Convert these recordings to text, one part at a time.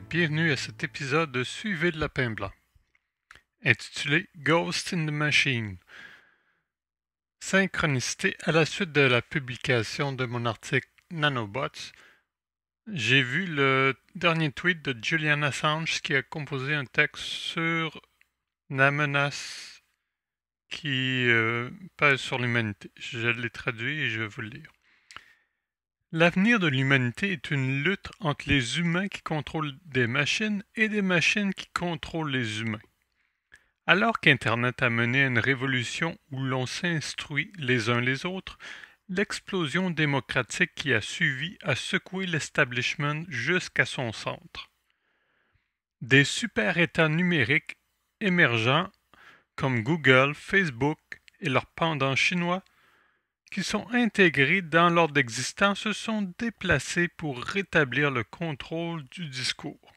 bienvenue à cet épisode de Suivez le lapin blanc, intitulé Ghost in the Machine. Synchronicité à la suite de la publication de mon article Nanobots, j'ai vu le dernier tweet de Julian Assange qui a composé un texte sur la menace qui pèse sur l'humanité. Je l'ai traduit et je vais vous le lire. L'avenir de l'humanité est une lutte entre les humains qui contrôlent des machines et des machines qui contrôlent les humains. Alors qu'Internet a mené à une révolution où l'on s'instruit les uns les autres, l'explosion démocratique qui a suivi a secoué l'establishment jusqu'à son centre. Des super-États numériques émergents comme Google, Facebook et leurs pendants chinois qui sont intégrés dans l'ordre d'existence se sont déplacés pour rétablir le contrôle du discours.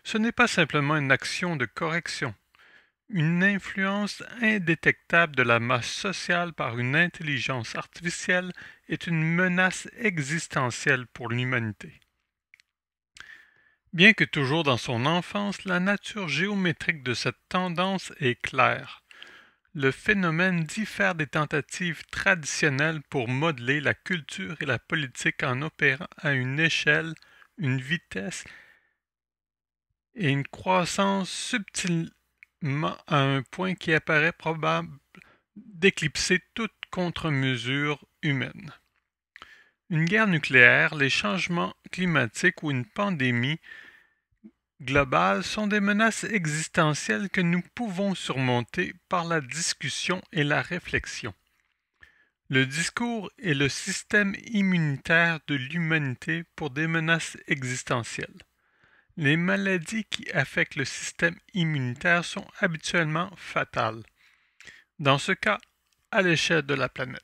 Ce n'est pas simplement une action de correction. Une influence indétectable de la masse sociale par une intelligence artificielle est une menace existentielle pour l'humanité. Bien que toujours dans son enfance, la nature géométrique de cette tendance est claire. Le phénomène diffère des tentatives traditionnelles pour modeler la culture et la politique en opérant à une échelle, une vitesse et une croissance subtilement à un point qui apparaît probable d'éclipser toute contre-mesure humaine. Une guerre nucléaire, les changements climatiques ou une pandémie globales sont des menaces existentielles que nous pouvons surmonter par la discussion et la réflexion. Le discours est le système immunitaire de l'humanité pour des menaces existentielles. Les maladies qui affectent le système immunitaire sont habituellement fatales, dans ce cas à l'échelle de la planète.